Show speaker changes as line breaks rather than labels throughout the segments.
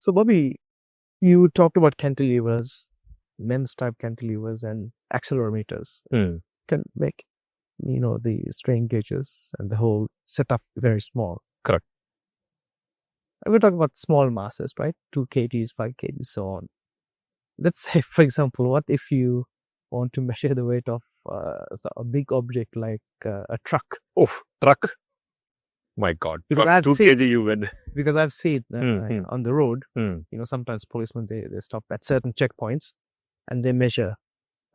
So, Bobby, you talked about cantilevers, MEMS type cantilevers, and accelerometers. Can make, the strain gauges and the whole setup very small.
Correct.
And we're talking about small masses, right? 2 kgs, 5 kgs, so on. Let's say, for example, what if you want to measure the weight of a big object like a truck?
Oh, truck. My God.
Because
Truck,
I've
2
seen-
kg you went.
Because I've seen on the road, sometimes policemen, they stop at certain checkpoints and they measure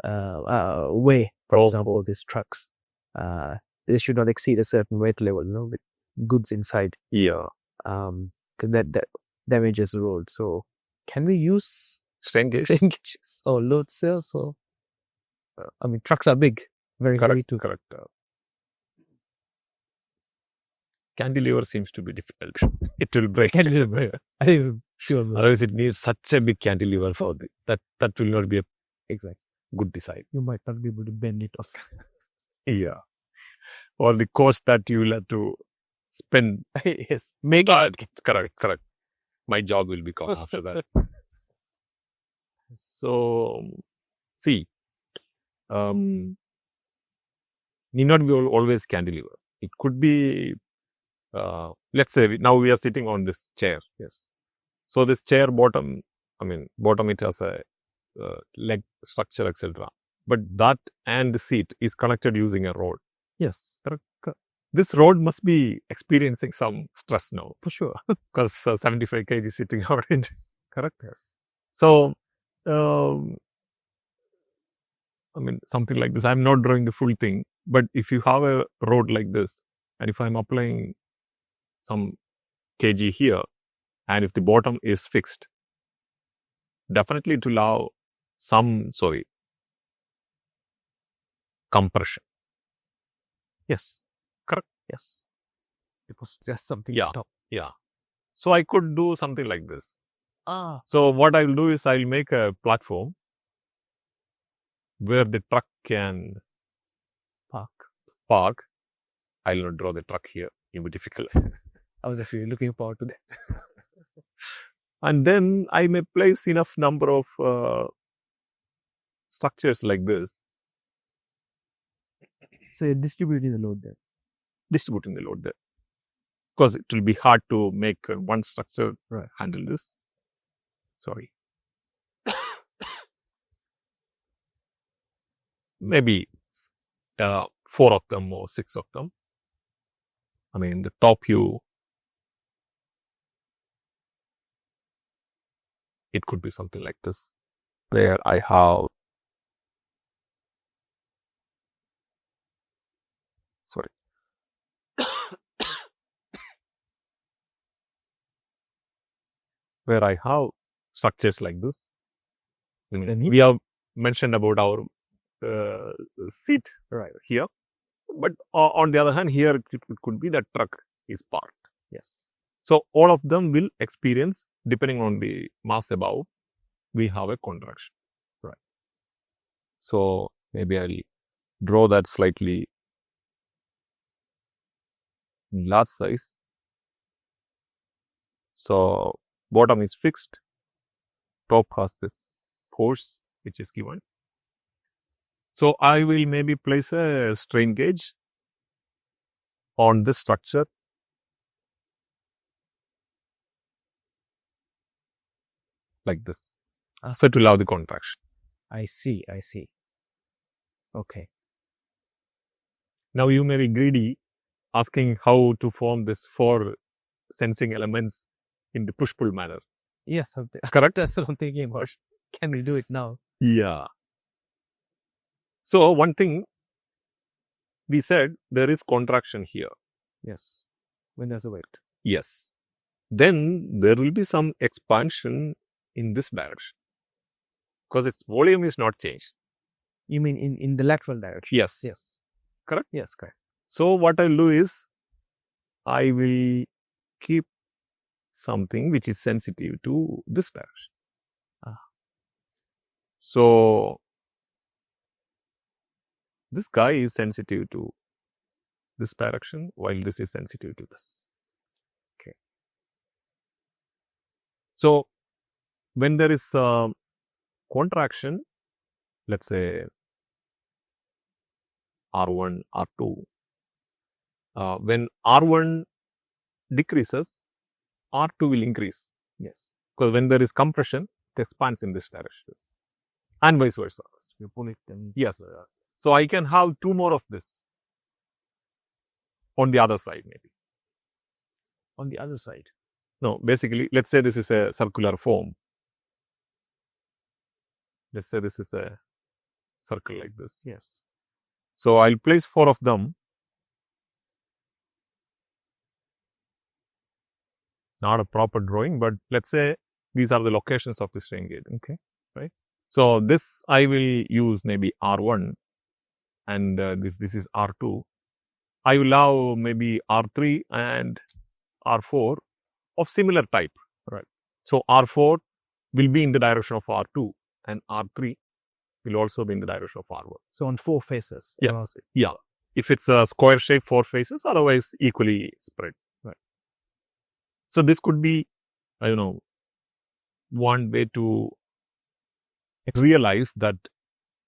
weight, for example, these trucks. They should not exceed a certain weight level, with goods inside.
Yeah.
Because that damages the road. So can we use
Strain gauge.
strain gauges or load cells? Or trucks are big, very heavy too.
Correct. Cantilever seems to be difficult. It will break.
Cantilever. I think sure.
Otherwise, it needs such a big cantilever for that will not be a
Exactly
good design.
You might not be able to bend it or something.
Yeah. Or the cost that you will have to spend.
Yes.
Make it. Correct. My job will be gone after that. So, see, need not be always cantilever. It could be, let's say now we are sitting on this chair. Yes. So this chair bottom it has a leg structure, etc. But that and the seat is connected using a rod.
Yes.
Correct. This rod must be experiencing some stress now,
For sure.
because 75 kg sitting on it. Correct. Yes. So, something like this. I'm not drawing the full thing, but if you have a rod like this, and if I'm applying some kg here, and if the bottom is fixed, definitely it will allow some, compression. Yes. Correct.
Yes. It was just something.
Yeah.
Top.
Yeah. So I could do something like this.
Ah.
So what I will do is I will make a platform where the truck can park. I will not draw the truck here. It will be difficult.
I was actually looking forward to that.
And then I may place enough number of structures like this.
So you're distributing the load there.
Because it will be hard to make one structure handle this. Sorry. Maybe 4 of them or 6 of them. The top view, it could be something like this, where I have, where I have structures like this. We have mentioned about our seat here, but on the other hand, here it could be that truck is parked. Yes. So all of them will experience, depending on the mass above, we have a contraction. Right. So maybe I'll draw that slightly large size. So bottom is fixed, top has this force which is given. So I will maybe place a strain gauge on this structure. Like this. So to allow the contraction.
I see. Okay.
Now you may be greedy, asking how to form this 4 sensing elements in the push-pull manner.
Yes.
Correct?
That's what I'm thinking about. Can we do it now?
Yeah. So one thing, we said there is contraction here.
Yes. When there's a weight.
Yes. Then there will be some expansion in this direction, because its volume is not changed.
You mean in the lateral direction?
Yes.
Yes.
Correct?
Yes, correct.
So what I'll do is, I will keep something which is sensitive to this direction. So this guy is sensitive to this direction, while this is sensitive to this. Okay. So when there is contraction, let's say R1, R2, when R1 decreases, R2 will increase. Yes. Because when there is compression, it expands in this direction. And vice versa.
You pull it and
yes. So I can have 2 more of this on the other side, maybe.
On the other side?
No, basically, let's say this is a circular form. Let's say this is a circle like this.
Yes.
So I'll place 4 of them. Not a proper drawing, but let's say these are the locations of the strain gauge.
Okay.
Right. So this I will use maybe R1 and this is R2. I will have maybe R3 and R4 of similar type. Right. So R4 will be in the direction of R2 and R3 will also be in the direction of R1.
So on 4 faces.
Yeah. Yeah. If it's a square shape, 4 faces, otherwise equally spread.
Right.
So this could be, I don't know, one way to realize that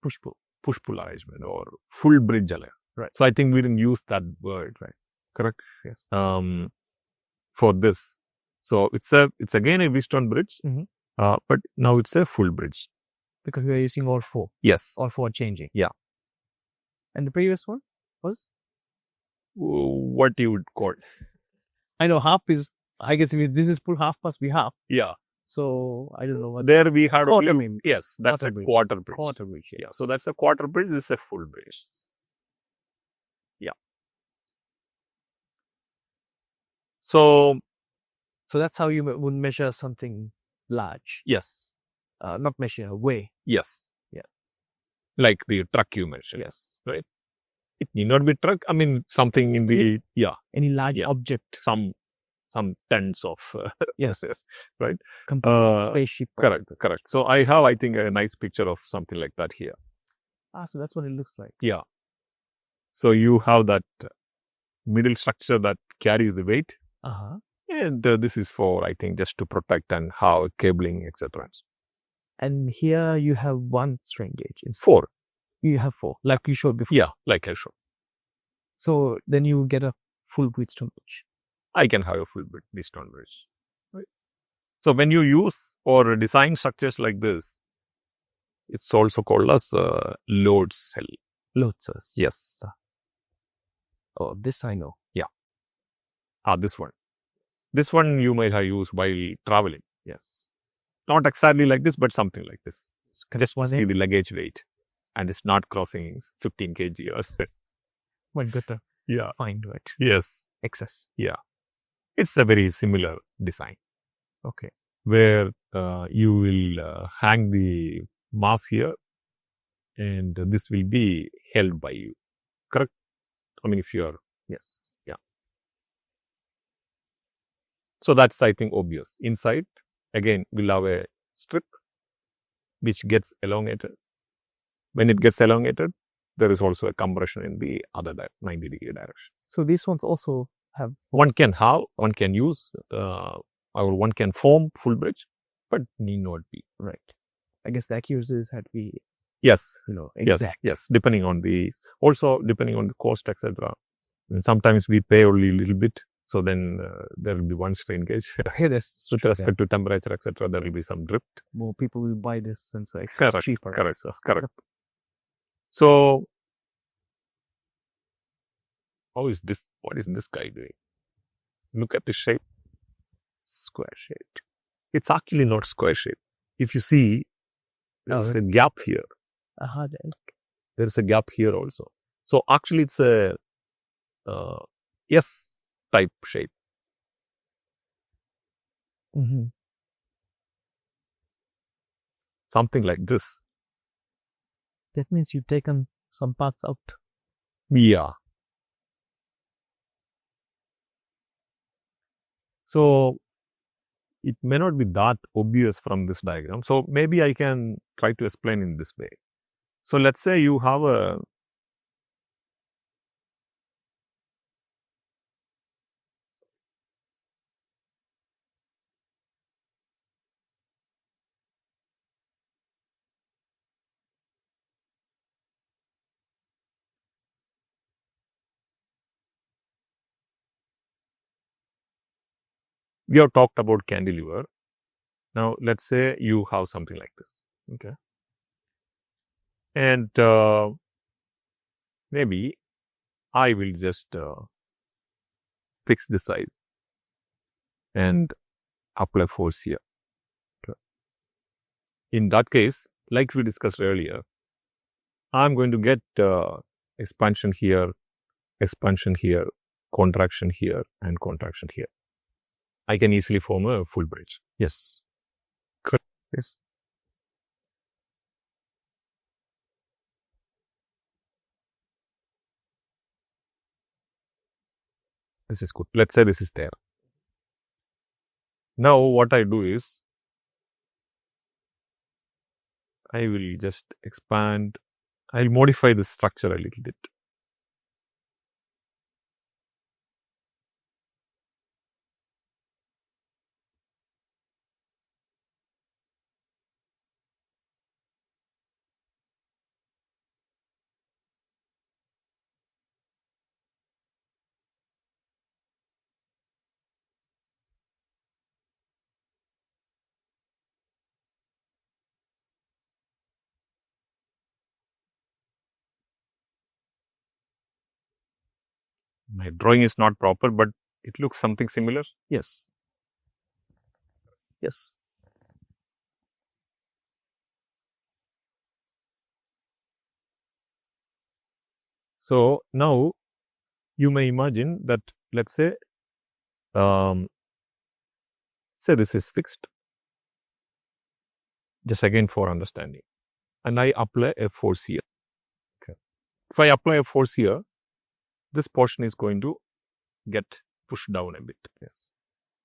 push-pull arrangement or full bridge alloy.
Right.
So I think we didn't use that word, right? Correct?
Yes.
For this. So it's again a Wheatstone bridge, but now it's a full bridge.
Because we are using all 4.
Yes.
All 4 changing.
Yeah.
And the previous one was?
What you would call?
I know half is, I guess if this is full, half must be half.
Yeah.
So I don't know what.
There we had
quarter mean.
Yes, that's
quarter
a
bridge.
quarter bridge.
Quarter bridge.
Yeah. So that's a quarter bridge. This is a full bridge. Yeah. So
that's how you would measure something large.
Yes.
Not measure, weigh.
Yes.
Yeah.
Like the truck you mentioned.
Yes.
Right. It need not be truck. I mean, something in the,
any large object.
Some tens of,
yes.
Right.
Spaceship.
Correct. So I have, I think, a nice picture of something like that here.
So that's what it looks like.
Yeah. So you have that middle structure that carries the weight. And this is for, I think, just to protect and how cabling, etc.
And here you have 1 strain gauge. It's
4.
You have 4, like you showed before.
Yeah, like I showed.
So then you get a full Wheatstone bridge.
I can have a full Wheatstone bridge. Right. So when you use or design structures like this, it's also called as load cell.
Load cells.
Yes.
Oh, this I know.
Yeah. This one. This one you might have used while traveling. Yes. Not exactly like this, but something like this. Just see the luggage weight. And it's not crossing 15 kg.
But good to find it.
Yes.
Excess.
Yeah. It's a very similar design.
Okay.
Where you will hang the mass here and this will be held by you. Correct? I mean, if you're, yes. Yeah. So that's, I think, obvious. Inside, again, we'll have a strip which gets elongated. When it gets elongated, there is also a compression in the other 90-degree direction.
So these ones also have?
One can use, or one can form full bridge, but need not be.
Right. I guess the accuracies had to be,
yes,
exact.
Yes, depending on the cost, etc. Sometimes we pay only a little bit. So then there will be 1 strain gauge. With respect to temperature, etc., there will be some drift.
More people will buy this since it's cheaper.
Correct. So, what is this guy doing? Look at the shape. Square shape. It's actually not square shape. If you see, there's a gap here. There's a gap here also. So actually it's a S-type shape. Something like this.
That means you've taken some parts out.
Yeah. So it may not be that obvious from this diagram. So maybe I can try to explain in this way. So let's say you have a we have talked about cantilever. Now, let's say you have something like this. Okay. And maybe I will just fix this side and apply force here. Okay. In that case, like we discussed earlier, I'm going to get expansion here, contraction here, and contraction here. I can easily form a full bridge. Yes. Correct. Yes. This is good. Let's say this is there. Now, what I do is, I will just expand. I'll modify the structure a little bit. My drawing is not proper, but it looks something similar. Yes. Yes. So now you may imagine that, let's say, say this is fixed. Just again for understanding. And I apply a force here. Okay. If I apply a force here, this portion is going to get pushed down a bit. Yes.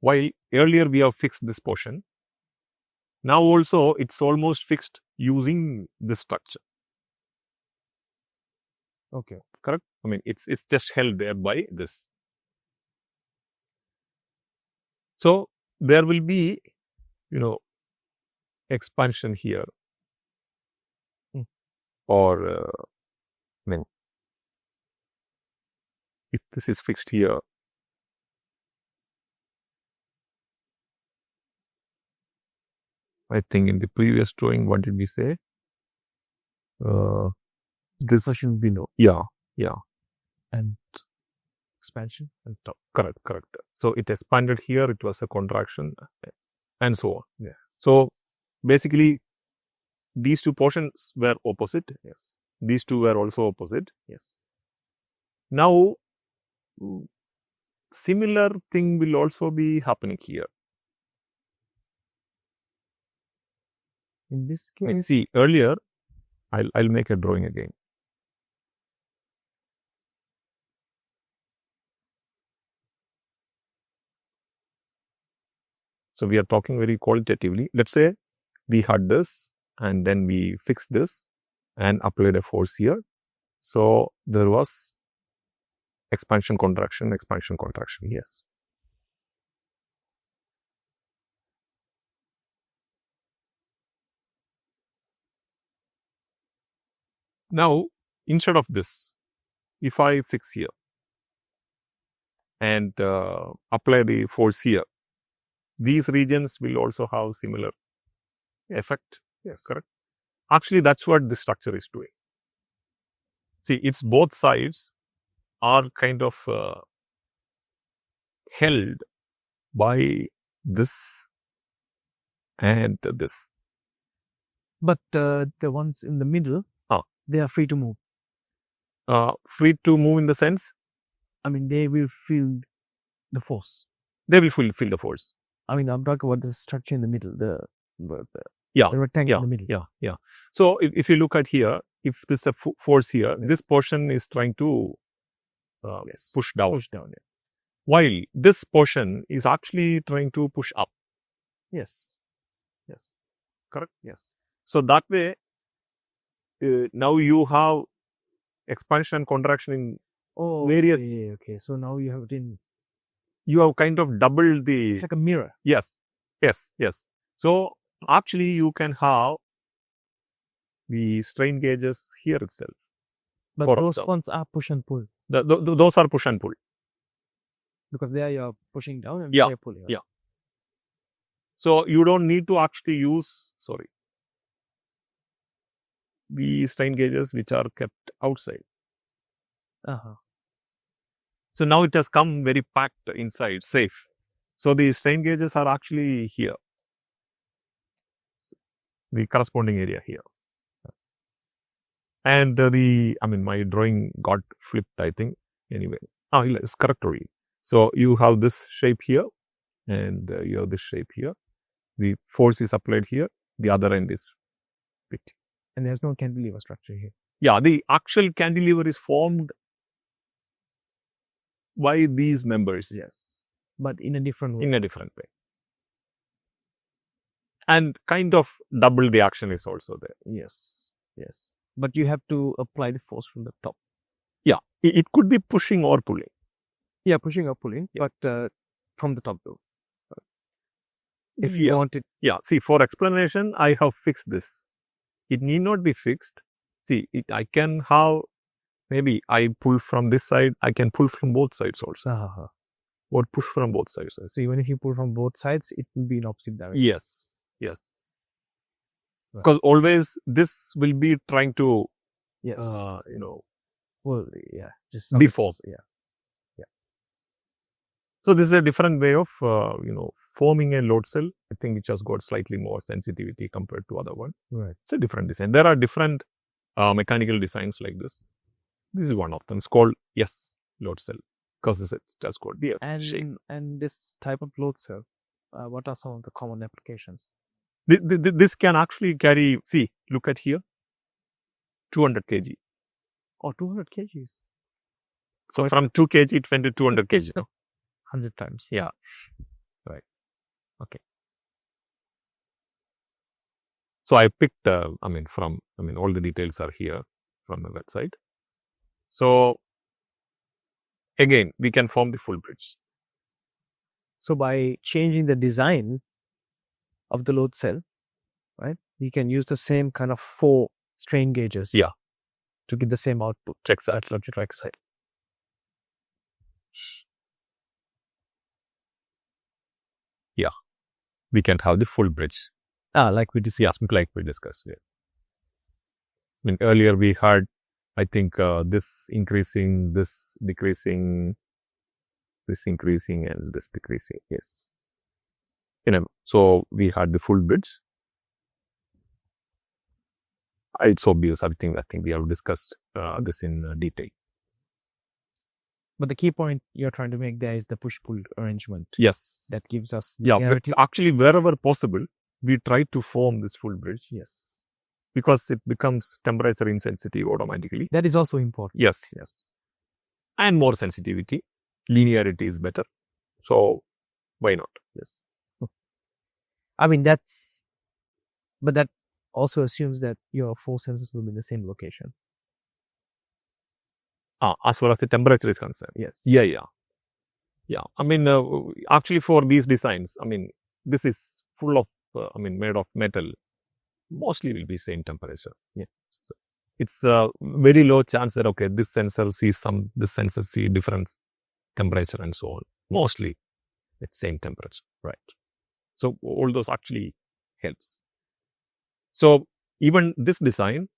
While earlier we have fixed this portion, now also it's almost fixed using this structure. Okay, correct? I mean, it's just held there by this. So there will be, expansion here. Or, if this is fixed here, I think in the previous drawing, what did we say? This
should be no.
Yeah.
And expansion and top.
Correct. So it expanded here, it was a contraction, and so on. Yeah. So basically, these two portions were opposite. Yes. These two were also opposite. Yes. Now, similar thing will also be happening here.
In this case,
see, earlier, I'll make a drawing again. So we are talking very qualitatively. Let's say we had this and then we fixed this and applied a force here. So there was expansion, contraction, yes. Now, instead of this, if I fix here and apply the force here, these regions will also have similar effect. Yes, correct. Actually, that's what this structure is doing. See, it's both sides are kind of held by this and this.
But the ones in the middle, they are free to move.
Free to move in the sense?
I mean, they will feel the force.
They will feel the force.
I mean, I'm talking about the structure in the middle, the rectangle in the middle.
Yeah. So if you look at here, if this is a force here, this portion is trying to push down. While this portion is actually trying to push up. Yes. Correct? Yes. So that way, now you have expansion and contraction in various.
Okay. So now you have
you have kind of doubled the.
It's like a mirror.
Yes. So actually, you can have the strain gauges here itself.
But those ones are push and pull.
Those are push and pull.
Because there you are pushing down and they are pulling up.
Yeah. So you don't need to actually use, the strain gauges which are kept outside. So now it has come very packed inside, safe. So the strain gauges are actually here, the corresponding area here. And my drawing got flipped, I think. Anyway, it's correct already. So you have this shape here, and you have this shape here. The force is applied here. The other end is picked.
And there's no cantilever structure here.
Yeah, the actual cantilever is formed by these members.
Yes. But in a different way.
In a different way. And kind of double the action is also there.
Yes. Yes. But you have to apply the force from the top.
Yeah. It could be pushing or pulling.
Yeah, pushing or pulling, but from the top though. If
Yeah.
you want it.
Yeah. See, for explanation, I have fixed this. It need not be fixed. See, I can have, maybe I pull from this side, I can pull from both sides also. Or push from both sides.
So even if you pull from both sides, it will be in opposite direction.
Yes. Yes. Right. Because always this will be trying to,
well, yeah, just
deform.
Yeah.
So this is a different way of, forming a load cell. I think which has got slightly more sensitivity compared to other one.
Right.
It's a different design. There are different mechanical designs like this. This is one of them. It's called load cell because it has got the shape.
And this type of load cell, what are some of the common applications?
This can actually carry. See, look at here. 200 kg.
Oh, 200 kgs.
So from 2 kg it went to 200 kg.
100 times.
Yeah.
Right. Okay.
So I picked, all the details are here from the website. So again, we can form the full bridge.
So by changing the design of the load cell, right, we can use the same kind of 4 strain gauges.
Yeah.
To get the same output.
Exactly.
Exactly.
Yeah, we can have the full bridge.
Like we discussed.
Yeah, like we discussed. Yes. Earlier we had, I think, this increasing, this decreasing, this increasing, and this decreasing. Yes. So we had the full bridge. It's obvious. I think we have discussed this in detail.
But the key point you're trying to make there is the push-pull arrangement.
Yes.
That gives us...
but actually, wherever possible, we try to form this full bridge.
Yes.
Because it becomes temperature insensitive automatically.
That is also important.
Yes. And more sensitivity. Linearity is better. So, why not?
Yes. But that also assumes that your 4 sensors will be in the same location.
As far as the temperature is concerned.
Yes.
Yeah. Actually for these designs, this is full of, made of metal. Mostly will be same temperature.
Yeah.
So it's a very low chance that, okay, this sensor sees this sensor see different temperature and so on. Mostly it's same temperature. Right. So all those actually helps. So even this design,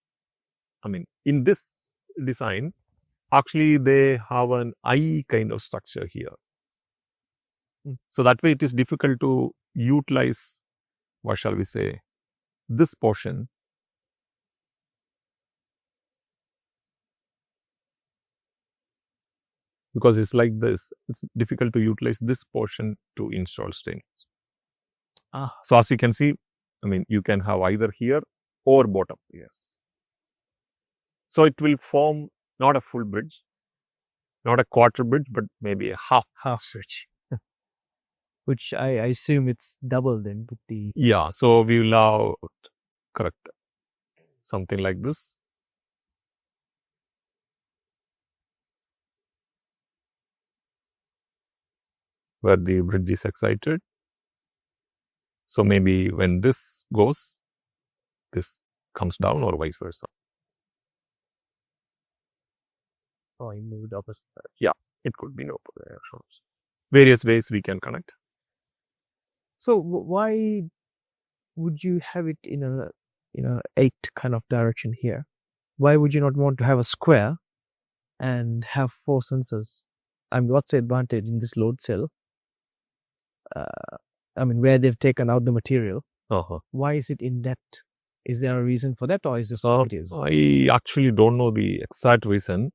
in this design, actually they have an eye kind of structure here. So that way it is difficult to utilize, what shall we say, this portion. Because it's like this, it's difficult to utilize this portion to install strains. So as you can see, you can have either here or bottom. Yes. So it will form not a full bridge, not a quarter bridge, but maybe a half bridge.
Which I assume it's double then with the...
Yeah, so we will have, correct, something like this. Where the bridge is excited. So maybe when this goes, this comes down or vice versa.
Oh, you moved opposite.
Yeah, it could be no directions. Various ways we can connect.
So why would you have it in a 8 kind of direction here? Why would you not want to have a square and have 4 sensors? I mean, what's the advantage in this load cell? I mean, where they've taken out the material. Why is it in that? Is there a reason for that, or is this what it is?
I actually don't know the exact reason.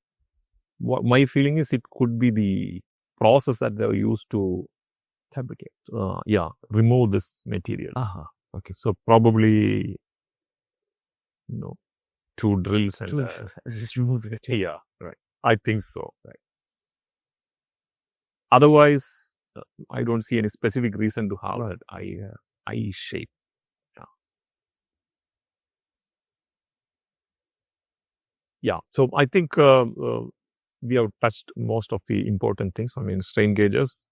What my feeling is, it could be the process that they used to
Fabricate.
Remove this material. Okay, so probably, 2 drills and
just remove the material.
Yeah, right. I think so. Right. Otherwise, I don't see any specific reason to have that eye shape. Yeah. So I think we have touched most of the important things. I mean, strain gauges,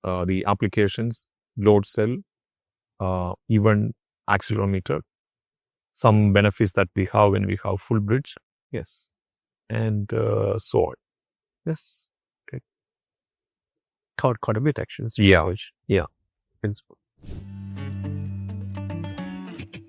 the applications, load cell, even accelerometer, some benefits that we have when we have full bridge.
Yes.
And so on.
Yes. Okay. Quite a bit actually.
Yeah. Principle.